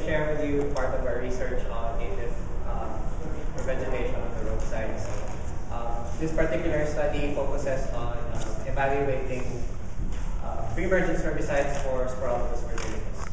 share with you part of our research on native vegetation on the roadsides. This particular study focuses on evaluating pre-emergence herbicides for Sporobolus virginicus.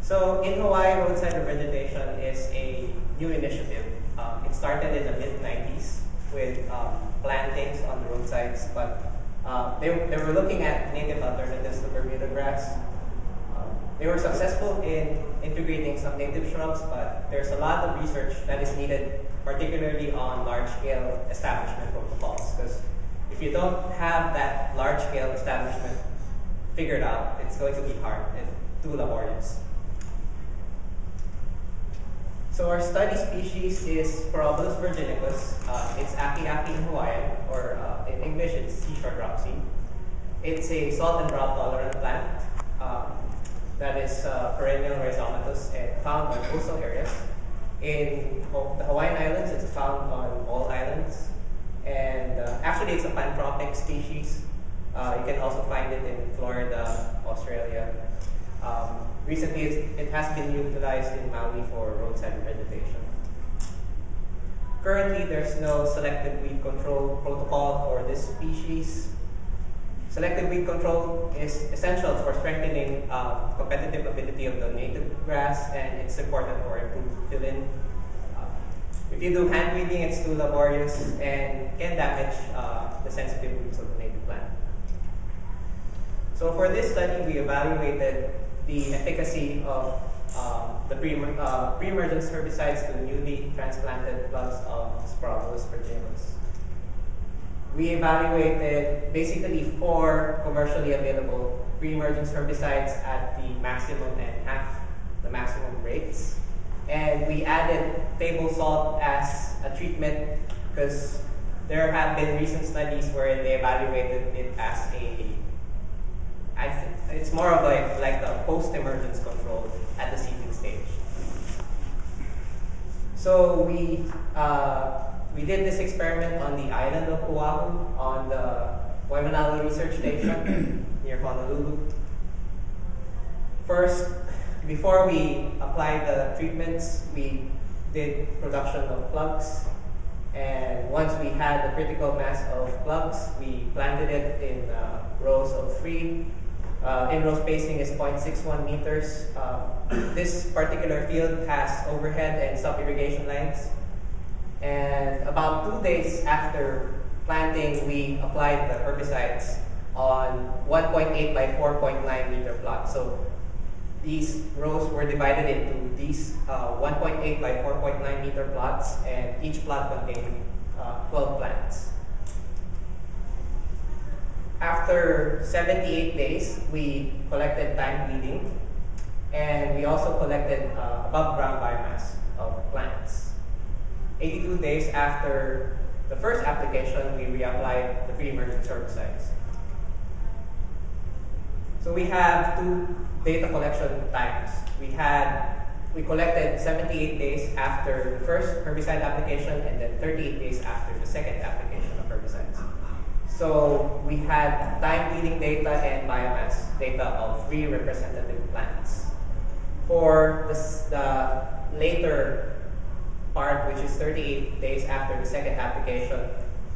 So in Hawaii, roadside revegetation is a new initiative. It started in the mid-90s with plantings on the roadsides, but they were looking at native alternatives to Bermuda grass. They were successful in integrating some native shrubs, but there's a lot of research that is needed, particularly on large-scale establishment protocols. Because if you don't have that large-scale establishment figured out, it's going to be hard and too laborious. So our study species is Sporobolus virginicus. It's aki-aki in Hawaiian, or in English it's seashore dropseed. It's a salt and drought tolerant plant that is perennial rhizomatous and found on coastal areas. In the Hawaiian Islands, it's found on all islands. And actually it's a pantropic species. You can also find it in Florida, Australia. Recently, it has been utilized in Maui for roadside vegetation. Currently, there's no selective weed control protocol for this species. Selective weed control is essential for strengthening competitive ability of the native grass, and it's important for improved fill-in. If you do hand weeding, it's too laborious and can damage the sensitive roots of the native plant. So for this study, we evaluated the efficacy of the pre-emergence herbicides to newly transplanted plugs of Sporobolus virginicus. We evaluated basically 4 commercially available pre-emergence herbicides at the maximum and half the maximum rates. And we added table salt as a treatment because there have been recent studies where they evaluated it as it's more of like the post-emergence control at the seeding stage. So we did this experiment on the island of Oahu on the Waimanalo Research Station near Honolulu. First, before we applied the treatments, we did production of plugs. And once we had the critical mass of plugs, we planted it in rows of 3. In-row spacing is 0.61 meters. This particular field has overhead and sub-irrigation lines. And about 2 days after planting, we applied the herbicides on 1.8 by 4.9 meter plots. So these rows were divided into these 1.8 by 4.9 meter plots, and each plot contained 12 plants. After 78 days, we collected time bleeding, and we also collected above ground biomass of plants. 82 days after the first application, we reapplied the pre-emergence herbicides. So we have 2 data collection times. We collected 78 days after the first herbicide application, and then 38 days after the second application of herbicides. So we had time bleeding data and biomass data of 3 representative plants. For the later part, which is 38 days after the second application,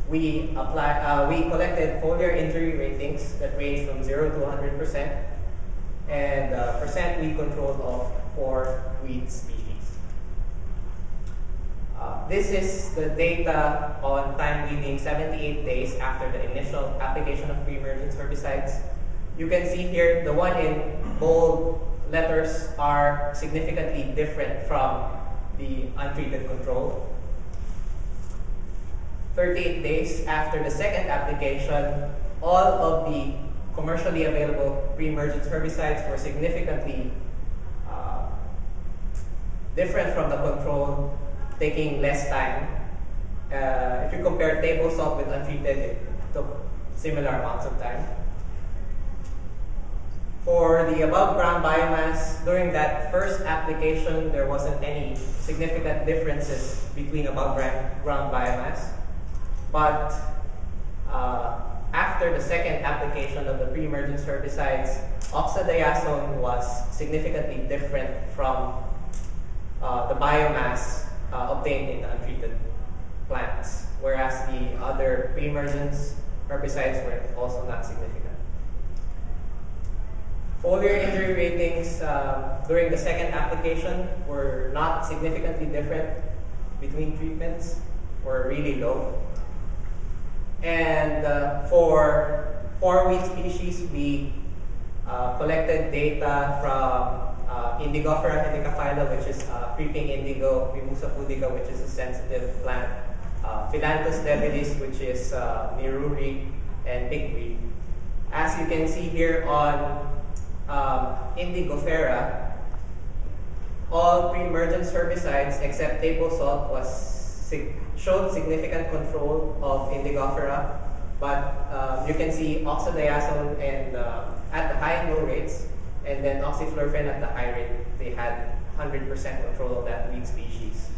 we collected foliar injury ratings that range from 0 to 100%, and percent weed control of 4 weed species. This is the data on time bleeding 78 days after the initial application of pre-emergence herbicides. You can see here the one in bold letters are significantly different from the untreated control. 38 days after the second application, all of the commercially available pre-emergence herbicides were significantly different from the control, taking less time. If you compare table salt with untreated, it took similar amounts of time. For the above ground biomass, during that first application, there wasn't any significant differences between above ground biomass. But after the second application of the pre-emergence herbicides, oxadiazon was significantly different from the biomass obtained in the untreated plants, whereas the other pre-emergence herbicides were also not significant. Foliar injury ratings during the second application were not significantly different between treatments, were really low. And for 4 wheat species, we collected data from Indigofera helicophylla, which is creeping indigo, Mimosa pudica, which is a sensitive plant, Philanthus debilis, which is miruri, and pigweed. As you can see here on Indigofera, all pre-emergence herbicides except table salt showed significant control of Indigofera, but you can see oxadiazon and at the high and low rates, and then oxyfluorfen at the high rate, they had 100% control of that weed species.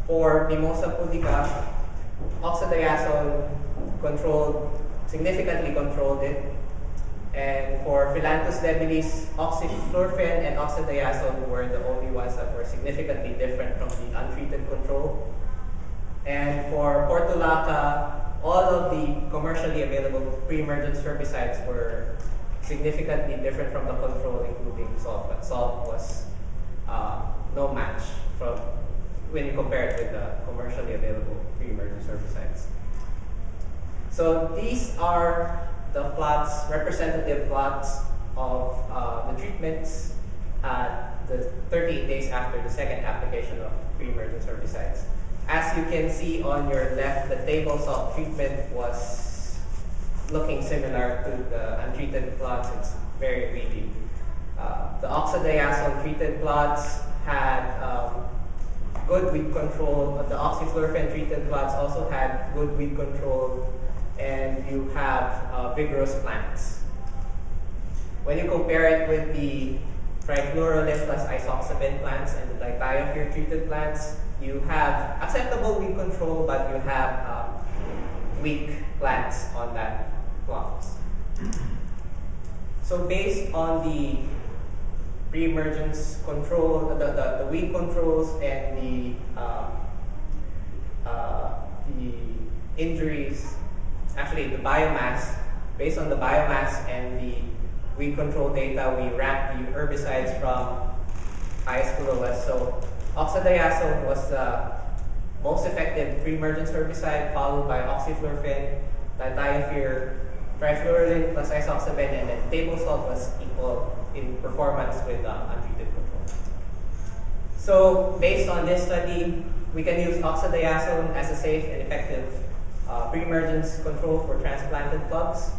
For Mimosa pudica, oxadiazon significantly controlled it. And for Philanthus debilis, oxyfluorfen and oxadiazon were the only ones that were significantly different from the untreated control. And for Portulaca, all of the commercially available pre-emergence herbicides were significantly different from the control, including salt. But salt was no match when you compare it with the commercially available pre-emergence herbicides. So these are the plots, representative plots of the treatments at the 38 days after the second application of pre-emergence herbicides. As you can see on your left, the table salt treatment was looking similar to the untreated plots. It's very wavy. The oxadiazon treated plots had good weed control. The oxyfluorfen treated plots also had good weed control, and you have vigorous plants. When you compare it with the trifluralin plus isoxaben plants and the dithiopyr treated plants, you have acceptable weed control, but you have weak plants on that plot. So based on the pre-emergence control, the weed controls and the injuries, actually the biomass, based on the biomass and the weed control data, we ranked the herbicides from highest to lowest. So oxadiazon was the most effective pre-emergence herbicide, followed by oxyfluorfen, dithiopyr, trifluralin plus isoxaben, and then table salt was equal in performance with untreated control. So based on this study, we can use oxadiazon as a safe and effective pre-emergence control for transplanted plugs.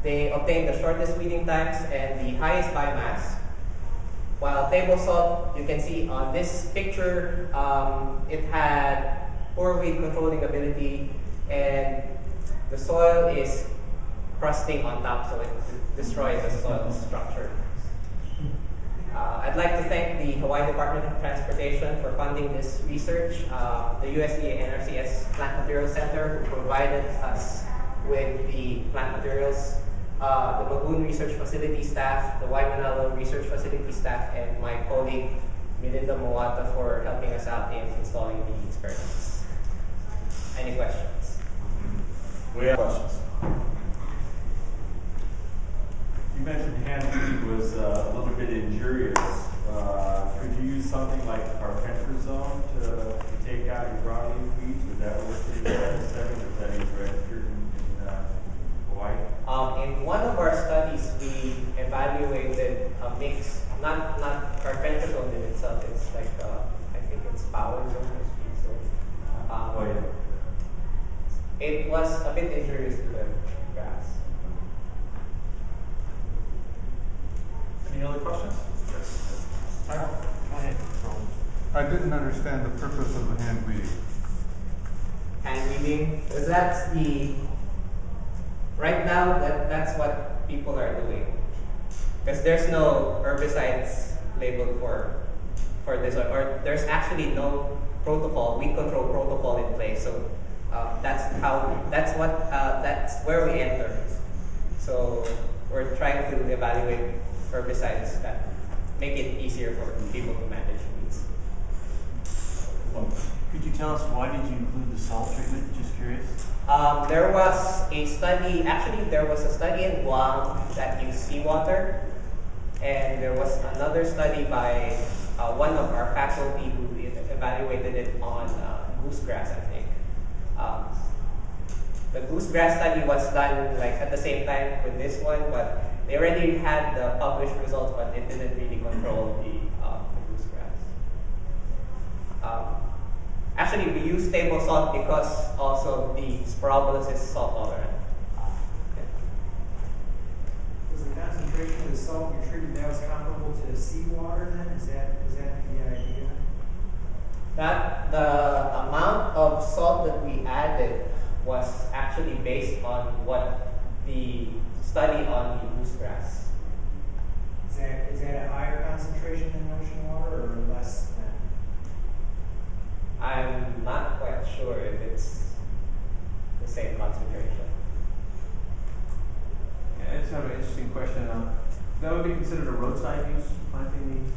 They obtain the shortest weeding times and the highest biomass. While table salt, you can see on this picture, it had poor weed controlling ability, and the soil is crusting on top, so it destroys the soil structure. I'd like to thank the Hawaii Department of Transportation for funding this research, the USDA NRCS Plant Materials Center, who provided us with the plant materials, the Magoon Research Facility staff, the Waimanalo Research Facility staff, and my colleague Melinda Moata for helping us out in installing the experiments. Any questions? We have questions. You mentioned hand weed was a little bit injurious. Could you use something like carfentrazone to take out your broadleaf weeds? Would that work in that setting? Is that even registered in Hawaii? In one of our studies, we evaluated a mix, not carfentrazone in itself. It's like I think it's power zone or speed zone. It was a bit injurious to the grass. Any other questions? Go ahead. I didn't understand the purpose of the hand weeding. Hand weeding, because that's right now that's what people are doing. Because there's no herbicides labeled for this, or there's actually no protocol, weed control protocol in place. So That's where we enter. So we're trying to evaluate herbicides that make it easier for people to manage weeds. Could you tell us why did you include the salt treatment? Just curious. There was a study, in Guam that used seawater, and there was another study by one of our faculty who evaluated it on goosegrass, I think. The goosegrass study was done like at the same time with this one, but they already had the published results, but it didn't really control the goosegrass. Actually, we use table salt because also the Sporobolus is salt tolerant. Was the concentration of the salt you're treating that was comparable to seawater then? Is that the idea? That the amount of salt that we added was actually based on what the study on the goosegrass. Is that a higher concentration than ocean water or less than? I'm not quite sure if it's the same concentration. Yeah, it's kind of an interesting question. That would be considered a roadside use, planting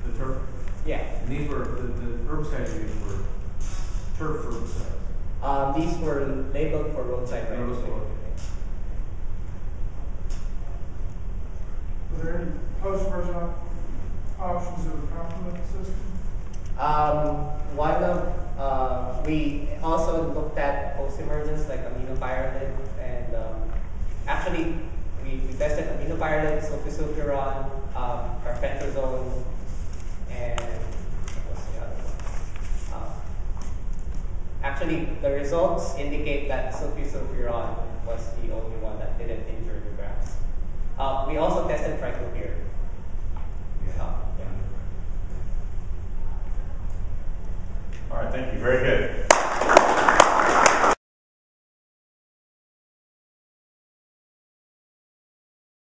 the turf? Yeah. And these were, the herbicides you used were turf herbicides? These were labeled for roadside right away. Were there any post-emergent options that would complement the system? We also looked at post-emergence like aminopyralid, and actually we tested aminopyralid, sulfisufuron, carfentrazone, and what's the other one? Actually, the results indicate that sulfisufuron was the only one that didn't injure the grass. We also tested trifluralin. All right, thank you. Very good.